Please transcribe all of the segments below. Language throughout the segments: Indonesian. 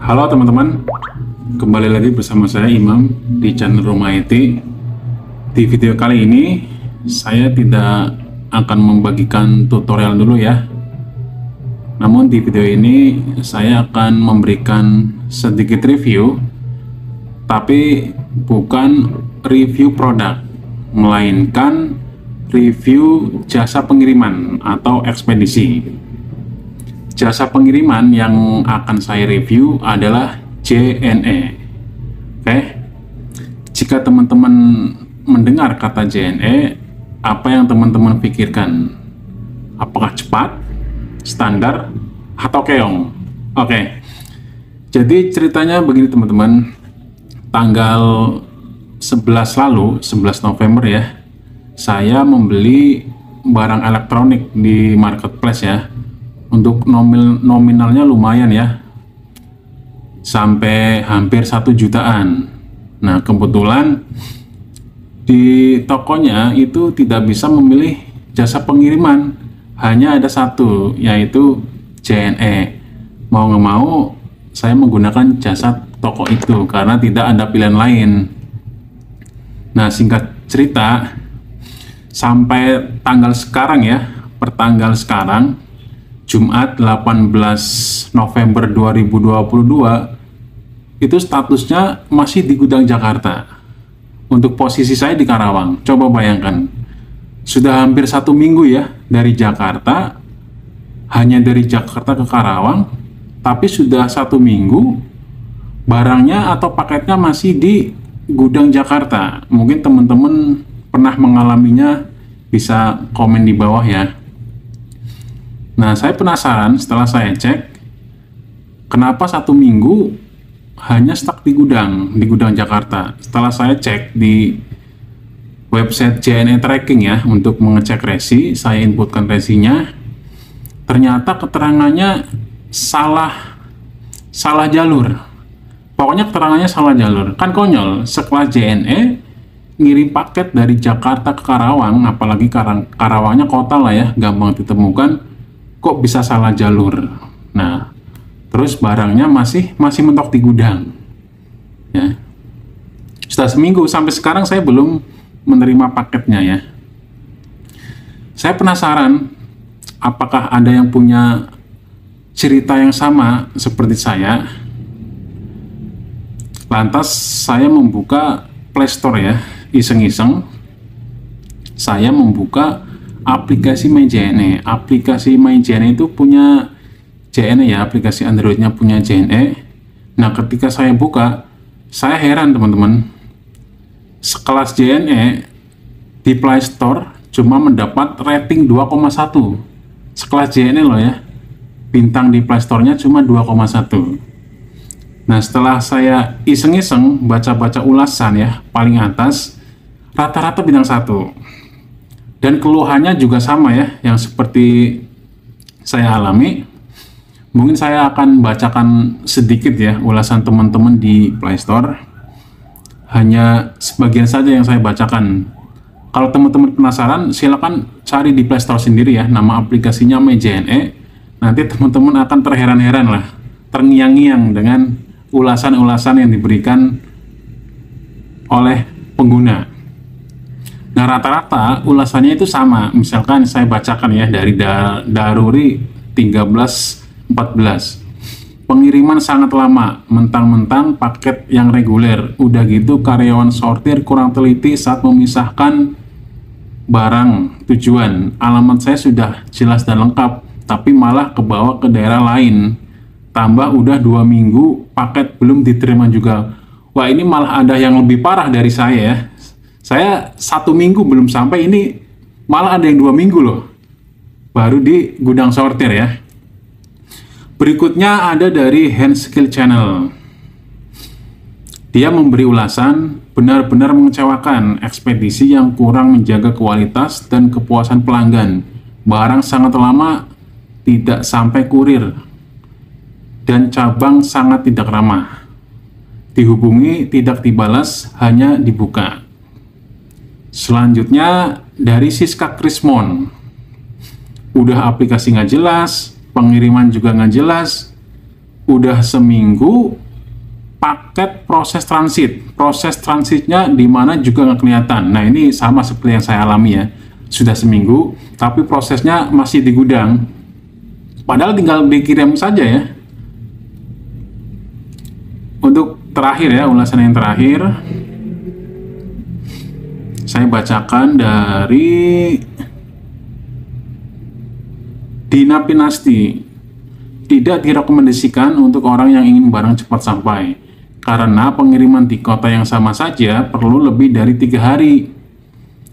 Halo teman-teman, kembali lagi bersama saya Imam di channel Rumah IT. Di video kali ini saya tidak akan membagikan tutorial dulu ya. Namun di video ini saya akan memberikan sedikit review, tapi bukan review produk, melainkan review jasa pengiriman atau ekspedisi. Jasa pengiriman yang akan saya review adalah JNE. Oke, jika teman-teman mendengar kata JNE, apa yang teman-teman pikirkan? Apakah cepat, standar, atau keong? Oke, jadi ceritanya begini teman-teman. Tanggal 11 lalu, 11 November ya, saya membeli barang elektronik di marketplace ya. Untuk nominalnya lumayan ya, sampai hampir 1 jutaan. Nah kebetulan di tokonya itu tidak bisa memilih jasa pengiriman, hanya ada satu, yaitu JNE. Mau nggak mau saya menggunakan jasa toko itu karena tidak ada pilihan lain. Nah singkat cerita, sampai tanggal sekarang ya, pertanggal sekarang Jumat 18 November 2022, itu statusnya masih di gudang Jakarta. Untuk posisi saya di Karawang, coba bayangkan, sudah hampir 1 minggu ya dari Jakarta, hanya dari Jakarta ke Karawang, tapi sudah 1 minggu barangnya atau paketnya masih di gudang Jakarta. Mungkin teman-teman pernah mengalaminya, bisa komen di bawah ya. Nah, saya penasaran setelah saya cek, kenapa 1 minggu hanya stuck di gudang Jakarta. Setelah saya cek di website JNE Tracking ya, untuk mengecek resi, saya inputkan resinya, ternyata keterangannya salah jalur. Pokoknya keterangannya salah jalur. Kan konyol, sekelas JNE ngirim paket dari Jakarta ke Karawang, apalagi Karawangnya kota lah ya, gampang ditemukan, kok bisa salah jalur. Nah, terus barangnya masih mentok di gudang ya. Sudah seminggu, sampai sekarang saya belum menerima paketnya ya. Saya penasaran, apakah ada yang punya cerita yang sama seperti saya. Lantas saya membuka Play Store ya, iseng-iseng saya membuka aplikasi MyJNE. Aplikasi MyJNE itu punya JNE ya, aplikasi Androidnya punya JNE. Nah ketika saya buka, saya heran teman-teman, sekelas JNE di Play Store cuma mendapat rating 2,1. Sekelas JNE loh ya, bintang di Play Store-nya cuma 2,1. Nah setelah saya iseng-iseng baca-baca ulasan ya, paling atas rata-rata bintang 1. Dan keluhannya juga sama ya, yang seperti saya alami. Mungkin saya akan bacakan sedikit ya ulasan teman-teman di Play Store. Hanya sebagian saja yang saya bacakan. Kalau teman-teman penasaran, silakan cari di Play Store sendiri ya, nama aplikasinya MyJNE. Nanti teman-teman akan terheran-heran lah, terngiang-ngiang dengan ulasan-ulasan yang diberikan oleh pengguna. Nah rata-rata ulasannya itu sama. Misalkan saya bacakan ya dari Daruri 1314, pengiriman sangat lama, mentang-mentang paket yang reguler, udah gitu karyawan sortir kurang teliti saat memisahkan barang tujuan. Alamat saya sudah jelas dan lengkap, tapi malah kebawa ke daerah lain. Tambah udah 2 minggu paket belum diterima juga. Wah ini malah ada yang lebih parah dari saya ya. Saya 1 minggu belum sampai, ini malah ada yang 2 minggu loh, baru di gudang sortir ya. Berikutnya ada dari Hand Skill Channel. Dia memberi ulasan, benar-benar mengecewakan, ekspedisi yang kurang menjaga kualitas dan kepuasan pelanggan. Barang sangat lama, tidak sampai kurir, dan cabang sangat tidak ramah. Dihubungi, tidak dibalas, hanya dibuka. Selanjutnya dari Siska Krismon, udah aplikasi nggak jelas, pengiriman juga nggak jelas, udah seminggu paket proses transitnya di mana juga nggak kelihatan. Nah, ini sama seperti yang saya alami ya, sudah seminggu tapi prosesnya masih di gudang, padahal tinggal dikirim saja ya. Untuk terakhir ya, ulasan yang terakhir saya bacakan dari Dina Pinasti. Tidak direkomendasikan untuk orang yang ingin barang cepat sampai, karena pengiriman di kota yang sama saja perlu lebih dari 3 hari.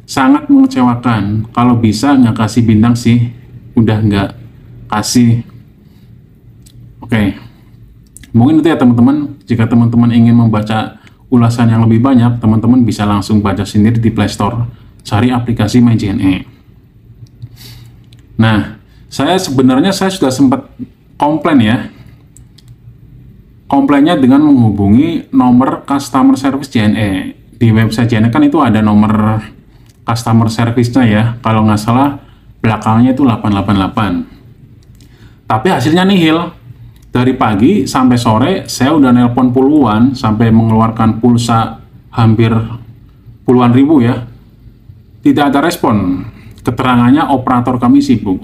Sangat mengecewakan. Kalau bisa nggak kasih bintang sih, udah nggak kasih. Oke, mungkin itu ya teman-teman. Jika teman-teman ingin membaca ulasan yang lebih banyak, teman-teman bisa langsung baca sendiri di Play Store, cari aplikasi MyJNE. Nah, saya sudah sempat komplain ya. Komplainnya dengan menghubungi nomor customer service JNE. Di website JNE kan itu ada nomor customer service-nya ya. Kalau nggak salah belakangnya itu 888. Tapi hasilnya nihil. Dari pagi sampai sore saya udah nelpon puluhan sampai mengeluarkan pulsa hampir puluhan ribu ya. Tidak ada respon. Keterangannya operator kami sibuk.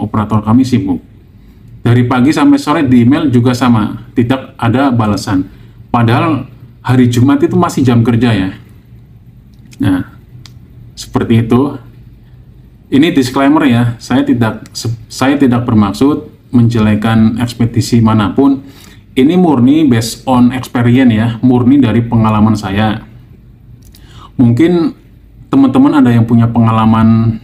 Dari pagi sampai sore di email juga sama, tidak ada balasan. Padahal hari Jumat itu masih jam kerja ya. Nah, seperti itu. Ini disclaimer ya, saya tidak bermaksud menjelekan ekspedisi manapun. Ini murni based on experience ya, murni dari pengalaman saya. Mungkin teman-teman ada yang punya pengalaman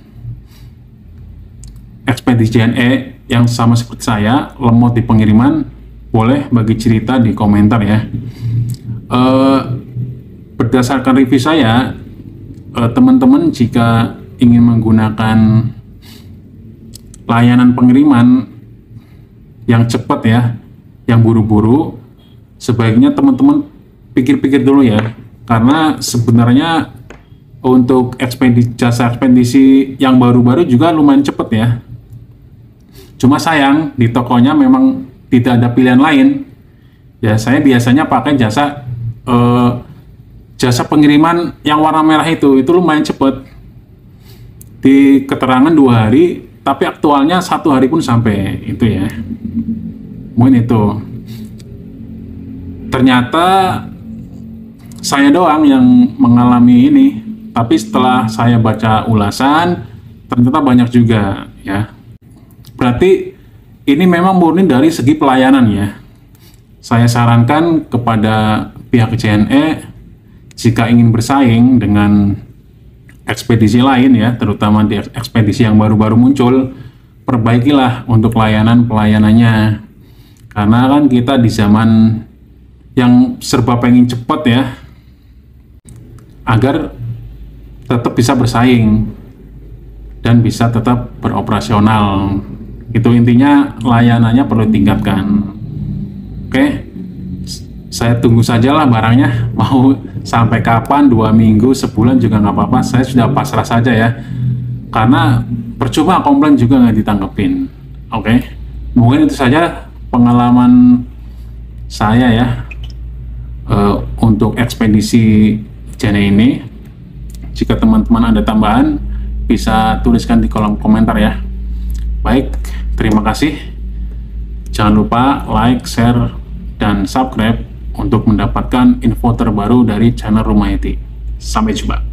ekspedisi JNE yang sama seperti saya, lemot di pengiriman, boleh bagi cerita di komentar ya. Berdasarkan review saya, teman-teman jika ingin menggunakan layanan pengiriman yang cepat ya, yang buru-buru, sebaiknya teman-teman pikir-pikir dulu ya, karena sebenarnya untuk jasa ekspedisi yang baru-baru juga lumayan cepat ya. Cuma sayang di tokonya memang tidak ada pilihan lain. Ya, saya biasanya pakai jasa pengiriman yang warna merah itu lumayan cepat. Di keterangan 2 hari, tapi aktualnya 1 hari pun sampai itu ya. Mungkin itu. Ternyata saya doang yang mengalami ini, tapi setelah saya baca ulasan, ternyata banyak juga ya. Berarti ini memang murni dari segi pelayanan ya. Saya sarankan kepada pihak JNE, jika ingin bersaing dengan ekspedisi lain ya, terutama di ekspedisi yang baru-baru muncul, perbaikilah untuk pelayanannya. Karena kan kita di zaman yang serba pengen cepat ya, agar tetap bisa bersaing dan bisa tetap beroperasional. Itu intinya, layanannya perlu tingkatkan. Oke, saya tunggu sajalah barangnya, mau sampai kapan, 2 minggu, sebulan juga nggak apa-apa, saya sudah pasrah saja ya, karena percuma komplain juga nggak ditanggepin. Oke, mungkin itu saja pengalaman saya ya untuk ekspedisi JNE ini. Jika teman-teman ada tambahan, bisa tuliskan di kolom komentar ya. Baik, terima kasih. Jangan lupa like, share, dan subscribe untuk mendapatkan info terbaru dari channel Rumah IT. Sampai jumpa.